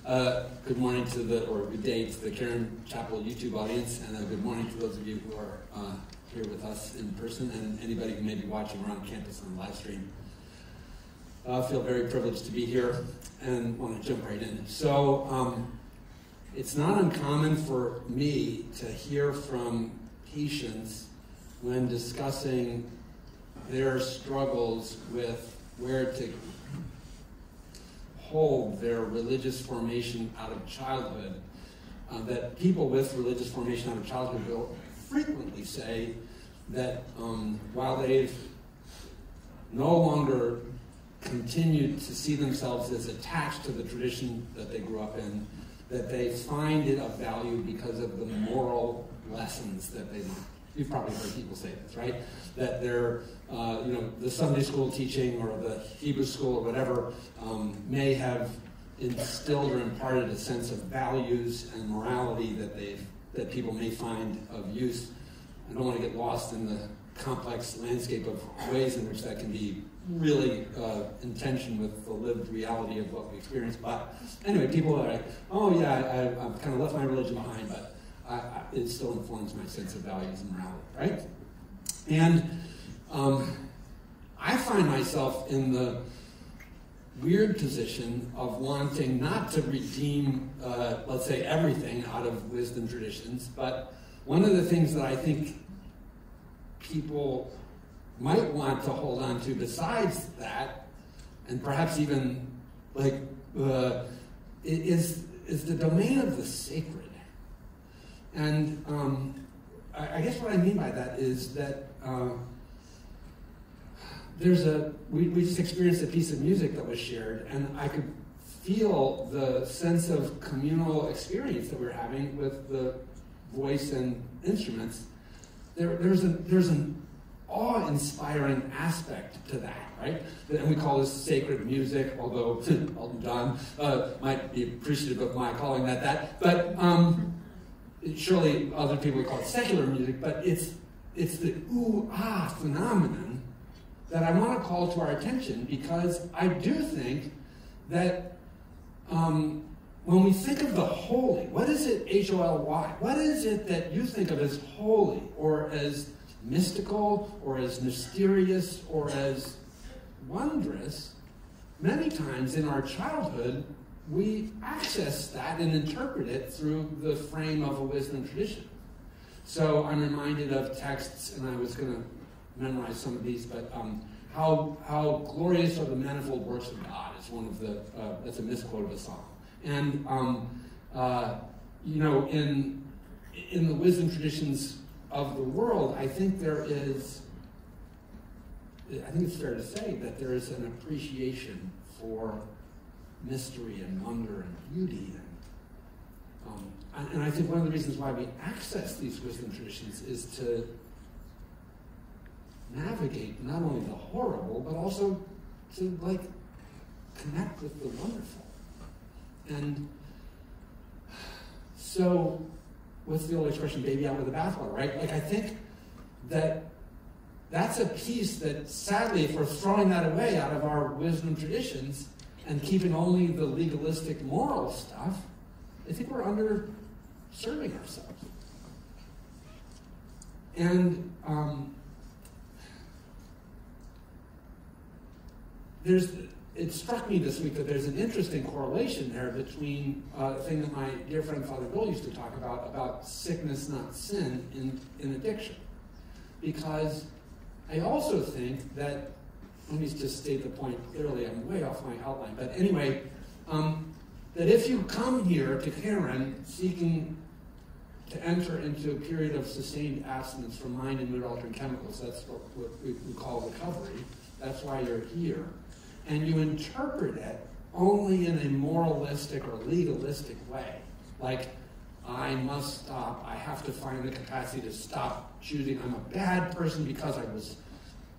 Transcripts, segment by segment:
Good morning to or good day to the Caron Chapel YouTube audience, and good morning to those of you who are here with us in person, and anybody who may be watching around campus on live stream. I feel very privileged to be here and want to jump right in. So it's not uncommon for me to hear from patients when discussing their struggles with where to hold their religious formation out of childhood, that people with religious formation out of childhood will frequently say that while they've no longer continued to see themselves as attached to the tradition that they grew up in, that they find it of value because of the moral lessons that they learned. You've probably heard people say this, right? That they're, the Sunday school teaching or the Hebrew school or whatever may have instilled or imparted a sense of values and morality that people may find of use. I don't want to get lost in the complex landscape of ways in which that can be really in tension with the lived reality of what we experience. But anyway, people are like, oh yeah, I've kind of left my religion behind, but it still informs my sense of values and morality, right? And I find myself in the weird position of wanting not to redeem, let's say, everything out of wisdom traditions, but one of the things that I think people might want to hold on to besides that, and perhaps even like, is the domain of the sacred. And I guess what I mean by that is that we just experienced a piece of music that was shared, and I could feel the sense of communal experience that we were having with the voice and instruments. There's an awe-inspiring aspect to that, right? And we call this sacred music, although Elton John might be appreciative of my calling that, but surely other people would call it secular music, but it's the ooh-ah phenomenon that I want to call to our attention, because I do think that when we think of the holy, what is it, H-O-L-Y? What is it that you think of as holy, or as mystical, or as mysterious, or as wondrous? Many times in our childhood, we access that and interpret it through the frame of a wisdom tradition. So I'm reminded of texts, and I was going to memorize some of these, but how glorious are the manifold works of God is one of the, that's a misquote of a song. And, in the wisdom traditions of the world, I think it's fair to say that there is an appreciation for mystery and wonder and beauty. And I think one of the reasons why we access these wisdom traditions is to navigate not only the horrible, but also to connect with the wonderful. And so, what's the old expression, baby out with the bathwater, right? I think that's a piece that, sadly, if we're throwing that away out of our wisdom traditions and keeping only the legalistic moral stuff, I think we're underserving ourselves. And it struck me this week that there's an interesting correlation there between a thing that my dear friend Father Bill used to talk about sickness, not sin, in addiction. Because I also think that, let me just state the point clearly, I'm way off my outline, but anyway, that if you come here to Caron seeking to enter into a period of sustained abstinence from mind and mood-altering chemicals, that's what we call recovery, that's why you're here, and you interpret it only in a moralistic or legalistic way, like, I must stop, I have to find the capacity to stop choosing, I'm a bad person because I was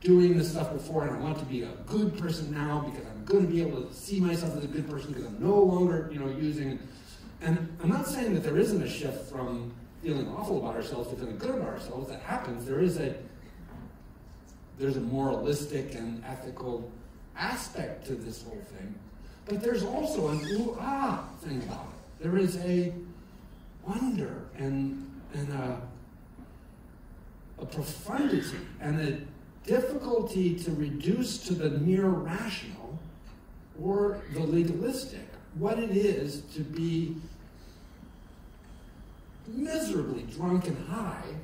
doing this stuff before, and I want to be a good person now because I'm going to be able to see myself as a good person because I'm no longer, using. And I'm not saying that there isn't a shift from feeling awful about ourselves to feeling good about ourselves. That happens. There's a moralistic and ethical aspect to this whole thing. But there's also an ooh-ah thing about it. There is a wonder and a profundity and a difficulty to reduce to the mere rational or the legalistic what it is to be miserably drunk and high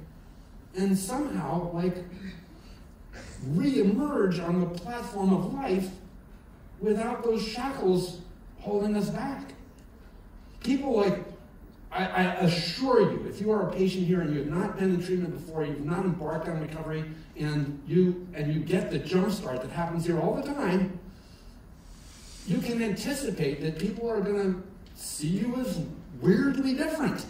and somehow like re-emerge on the platform of life without those shackles holding us back. People like, I assure you, if you are a patient here and you have not been in treatment before, you've not embarked on recovery, and you get the jump start that happens here all the time, you can anticipate that people are going to see you as weirdly different.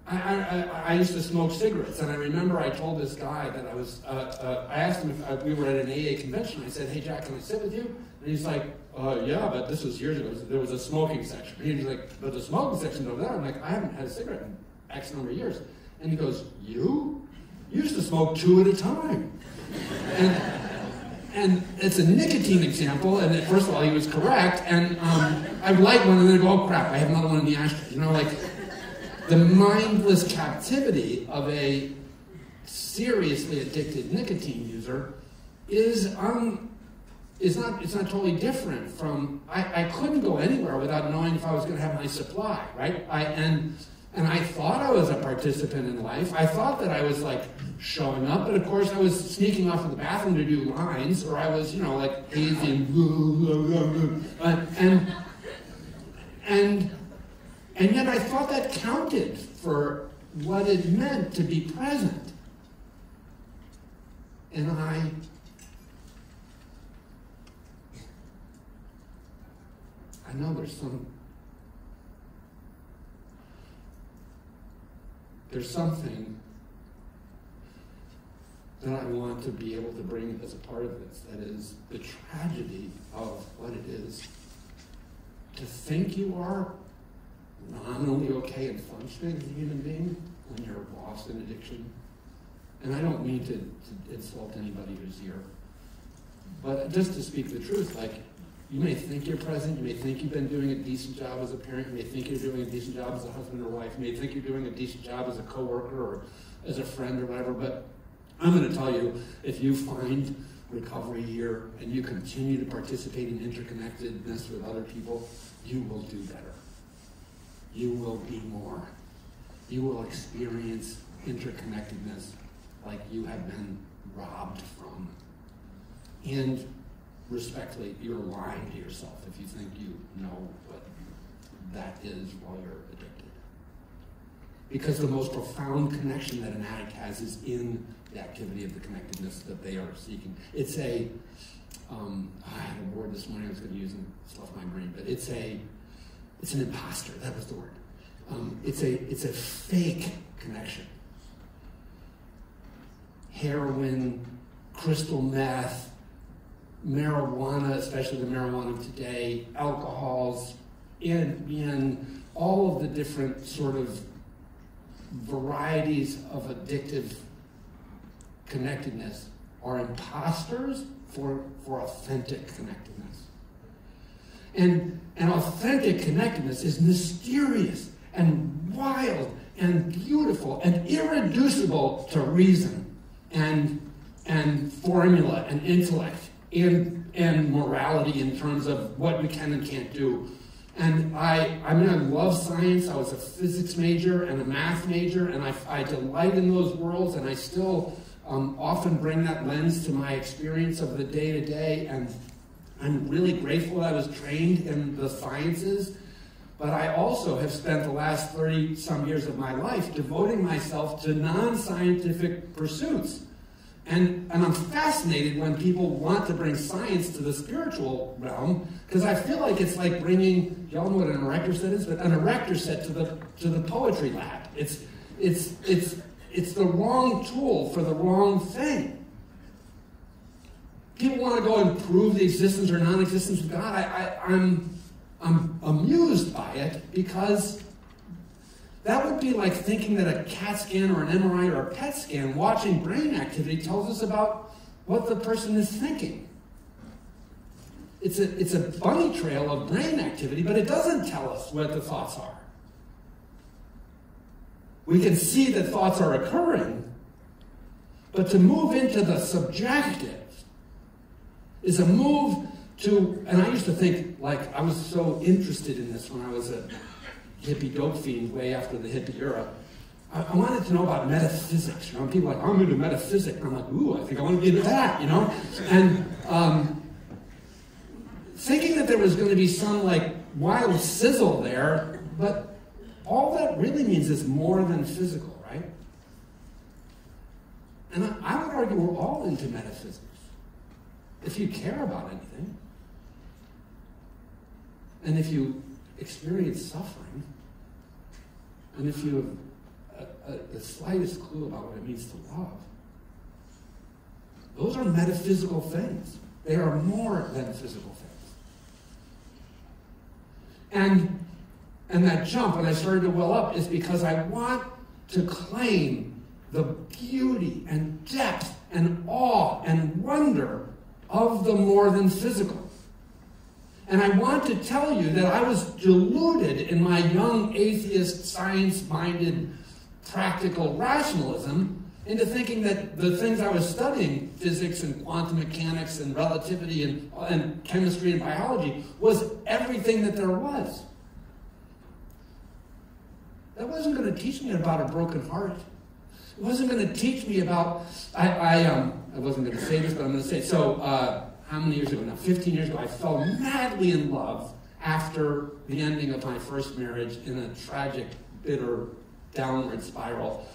I used to smoke cigarettes, and I remember I told this guy that I was, I asked him if we were at an AA convention. I said, hey, Jack, can I sit with you? And he's like, yeah, but this was years ago. There was a smoking section. And he was like, but the smoking section's over there. I'm like, I haven't had a cigarette in X number of years. And he goes, you? You used to smoke 2 at a time. And it's a nicotine example, and first of all, he was correct, and I'd light one and then go, oh crap, I have another one in the ashtray. You know, like, the mindless captivity of a seriously addicted nicotine user is not totally different from, I couldn't go anywhere without knowing if I was going to have my supply, right? And I thought I was a participant in life. I thought that I was like showing up, but of course I was sneaking off to the bathroom to do lines, or I was, you know, like hazy and yet I thought that counted for what it meant to be present. And I know there's something that I want to be able to bring as a part of this, that is the tragedy of what it is to think you are nominally okay and functioning as a human being when you're lost in addiction. And I don't mean to insult anybody who's here, but just to speak the truth, like, you may think you're present, you may think you've been doing a decent job as a parent, you may think you're doing a decent job as a husband or wife, you may think you're doing a decent job as a coworker or as a friend or whatever, but I'm going to tell you, if you find recovery here and you continue to participate in interconnectedness with other people, you will do better. You will be more. You will experience interconnectedness like you have been robbed from. And respectfully, you're lying to yourself if you think you know what that is while you're addicted. Because the most profound connection that an addict has is in the activity of the connectedness that they are seeking. It's a, I had a word this morning I was going to use and it's left my brain, but it's an imposter, that was the word. It's a fake connection. Heroin, crystal meth, marijuana, especially the marijuana of today, alcohols, in all of the different sort of varieties of addictive connectedness are imposters for authentic connectedness. And authentic connectedness is mysterious and wild and beautiful and irreducible to reason and formula and intellect and morality in terms of what we can and can't do. And I mean, I love science. I was a physics major and a math major, and I delight in those worlds, and I still often bring that lens to my experience of the day-to-day, and I'm really grateful that I was trained in the sciences, but I also have spent the last 30-some years of my life devoting myself to non-scientific pursuits. And I'm fascinated when people want to bring science to the spiritual realm, because I feel like it's like bringing, y'all know what an erector set is, but an erector set to the poetry lab. It's the wrong tool for the wrong thing. People want to go and prove the existence or non-existence of God. I'm amused by it, because that would be like thinking that a CAT scan or an MRI or a PET scan watching brain activity tells us about what the person is thinking. it's a bunny trail of brain activity, but it doesn't tell us what the thoughts are. We can see that thoughts are occurring, but to move into the subjective is a move to, and I used to think, like, I was so interested in this when I was a hippie dope fiend way after the hippie era. I wanted to know about metaphysics. You know, people are like, I'm into metaphysics. I'm like, ooh, I think I want to get into that, you know? And thinking that there was going to be some, like, wild sizzle there, but all that really means is more than physical, right? And I would argue we're all into metaphysics, if you care about anything. And if you experience suffering, and if you have the slightest clue about what it means to love, those are metaphysical things. They are more than physical things. And that jump, when I started to well up, is because I want to claim the beauty and depth and awe and wonder of the more than physical. And I want to tell you that I was deluded in my young atheist, science-minded, practical rationalism into thinking that the things I was studying, physics and quantum mechanics and relativity and chemistry and biology, was everything that there was. That wasn't going to teach me about a broken heart. It wasn't going to teach me about, I wasn't going to say this, but I'm going to say it. So, how many years ago now? 15 years ago, I fell madly in love after the ending of my first marriage in a tragic, bitter, downward spiral.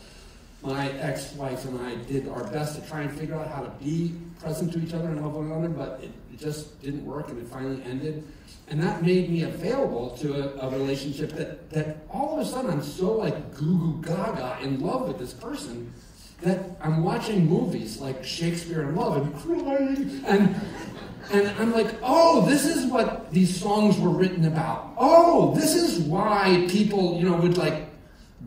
My ex-wife and I did our best to try and figure out how to be present to each other and love one another, but it just didn't work, and it finally ended. And that made me available to a relationship that all of a sudden I'm so like goo-goo gaga in love with this person that I'm watching movies like Shakespeare in Love and crying, and I'm like, oh, this is what these songs were written about. Oh, this is why people, would like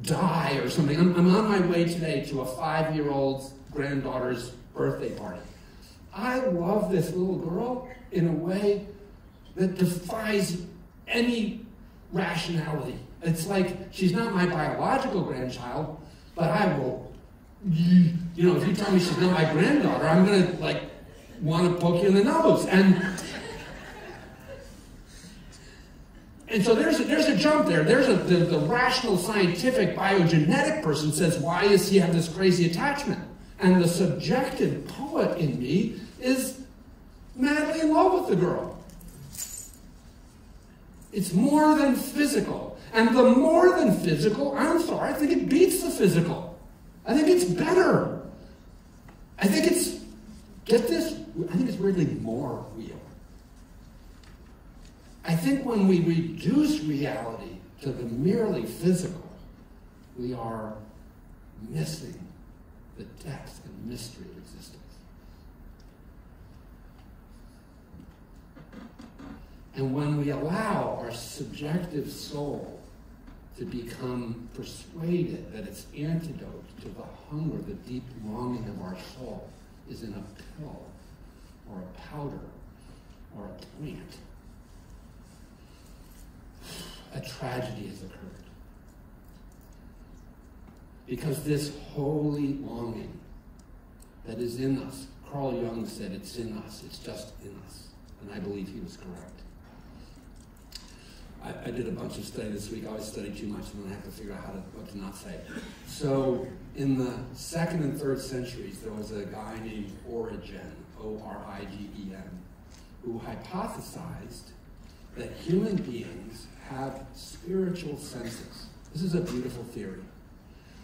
die or something. I'm on my way today to a 5-year-old's granddaughter's birthday party. I love this little girl in a way that defies any rationality. It's like she's not my biological grandchild, but I will, if you tell me she's not my granddaughter, I'm going to, like, want to poke you in the nose. And so there's a jump there. The rational, scientific, biogenetic person says, why does he have this crazy attachment? And the subjective poet in me is madly in love with the girl. It's more than physical. And the more than physical, I'm sorry, I think it beats the physical. I think it's better. I think it's, get this, I think it's weirdly more real. I think when we reduce reality to the merely physical, we are missing the depth and mystery of existence. And when we allow our subjective soul to become persuaded that its antidote to the hunger, the deep longing of our soul is in a pill or a powder or a plant, a tragedy has occurred. Because this holy longing that is in us, Carl Jung said it's in us, it's just in us. And I believe he was correct. I did a bunch of study this week. I always study too much and then I have to figure out what to not say. So in the 2nd and 3rd centuries, there was a guy named Origen, O-R-I-G-E-N, who hypothesized that human beings have spiritual senses. This is a beautiful theory.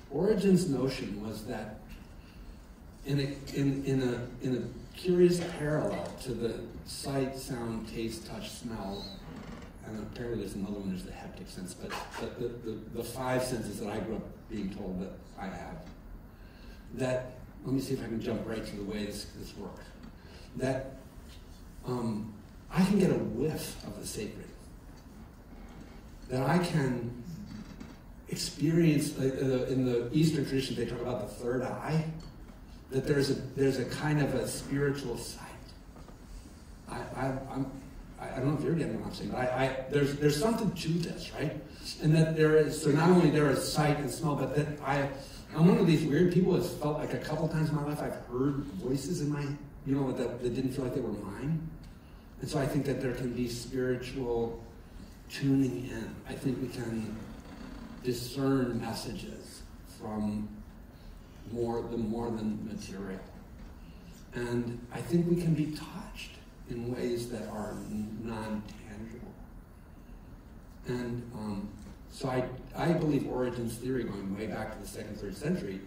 Origen's notion was that in a curious parallel to the sight, sound, taste, touch, smell, and apparently there's another one, there's the haptic sense, but the 5 senses that I grew up being told that I have, that, let me see if I can jump right to the way this works, that I can get a whiff of the sacred, that I can experience, in the Eastern tradition they talk about the third eye, that there's a kind of a spiritual sight. I don't know if you're getting what I'm saying, but there's something to this, right? And that there is, so not only there is sight and smell, but that I'm one of these weird people that's felt like a couple times in my life I've heard voices in my, that didn't feel like they were mine. And so I think that there can be spiritual tuning in. I think we can discern messages from more than material. And I think we can be touched in ways that are non-tangible. And so I believe Origen's theory, going way back to the 2nd, 3rd century,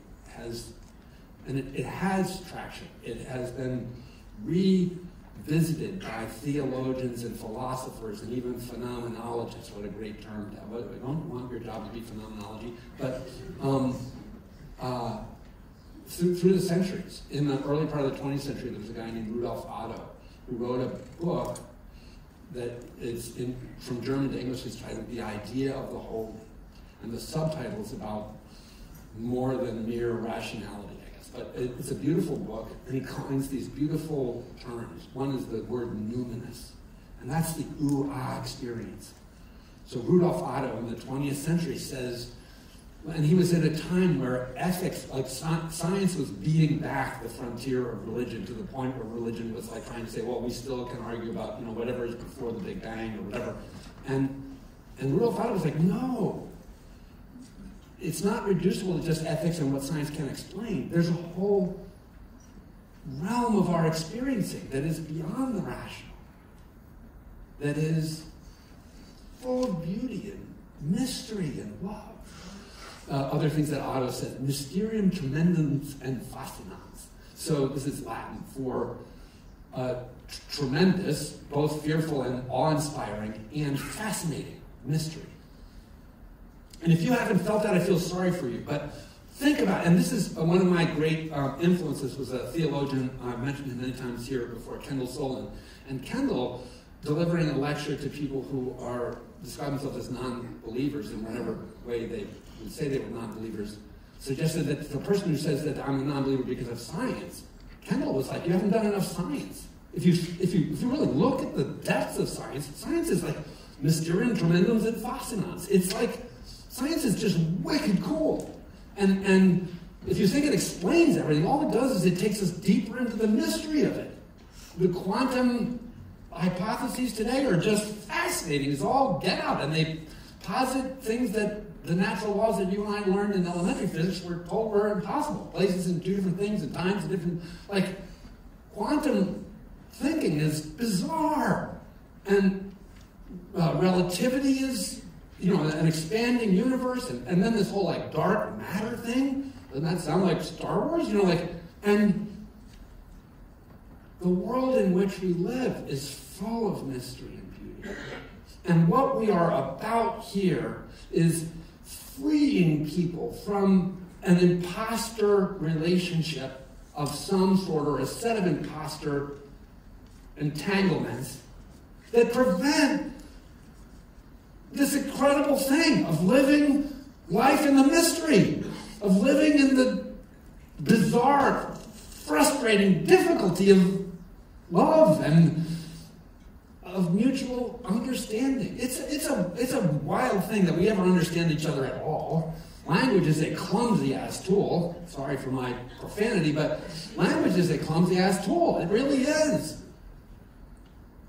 it has traction. It has been revisited by theologians and philosophers and even phenomenologists. What a great term to have. I don't want your job to be phenomenology, but through the centuries. In the early part of the 20th century, there was a guy named Rudolf Otto who wrote a book that is from German to English. It's titled The Idea of the Holy. And the subtitle is about more than mere rationality, I guess. But it's a beautiful book, and he coins these beautiful terms. One is the word numinous, and that's the ooh-ah experience. So Rudolf Otto in the 20th century says, and he was at a time where ethics, like science, was beating back the frontier of religion to the point where religion was like trying to say, well, we still can argue about whatever is before the Big Bang or whatever. And Rudolf Otto was like, no, it's not reducible to just ethics and what science can explain. There's a whole realm of our experiencing that is beyond the rational, that is full of beauty and mystery and love. Other things that Otto said, mysterium tremendum and fascinans. So this is Latin for tremendous, both fearful and awe-inspiring, and fascinating mystery. And if you haven't felt that, I feel sorry for you. But think about it. And this is one of my great influences was a theologian, I've mentioned him many times here before, Kendall Solon. And Kendall, delivering a lecture to people who describe themselves as non-believers in whatever way they would say they were non-believers, suggested that the person who says that I'm a non-believer because of science, Kendall was like, you haven't done enough science. If you really look at the depths of science, science is like mysterium tremendum et fascinans. It's like science is just wicked cool. And if you think it explains everything, all it does is it takes us deeper into the mystery of it. The quantum hypotheses today are just fascinating. It's all get out, and they posit things that the natural laws that you and I learned in elementary physics were told were impossible. Places and two different things and times and different, like, quantum thinking is bizarre. And relativity is, an expanding universe. And then this whole, like, dark matter thing. Doesn't that sound like Star Wars? And the world in which we live is full of mystery and beauty. And what we are about here is freeing people from an imposter relationship of some sort, or a set of imposter entanglements that prevent this incredible thing of living life in the mystery, of living in the bizarre, frustrating difficulty of love and of mutual understanding. It's a wild thing that we ever understand each other at all. Language is a clumsy-ass tool. Sorry for my profanity, but language is a clumsy-ass tool. It really is.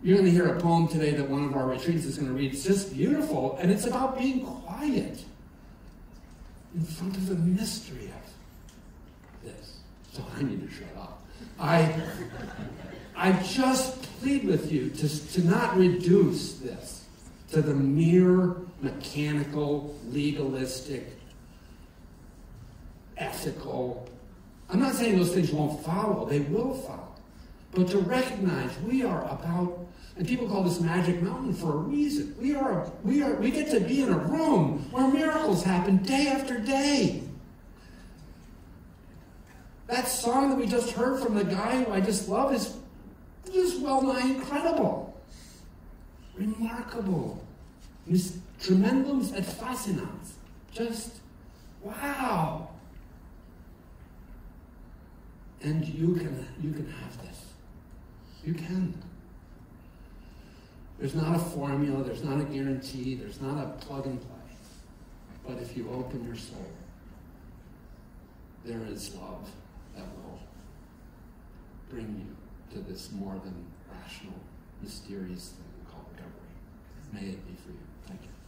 You're going to hear a poem today that one of our retreats is going to read. It's just beautiful, and it's about being quiet in front of the mystery of this. So I need to shut up. I just plead with you to not reduce this to the mere mechanical, legalistic, ethical. I'm not saying those things won't follow. They will follow. But to recognize we are about, and people call this Magic Mountain for a reason. We get to be in a room where miracles happen day after day. That song that we just heard from the guy who I just love is well-nigh incredible. Remarkable. Tremendums et fascinans. Just, wow. And you can have this. You can. There's not a formula, there's not a guarantee, there's not a plug and play. But if you open your soul, there is love that will bring you to this more than rational, mysterious thing called recovery. May it be for you. Thank you.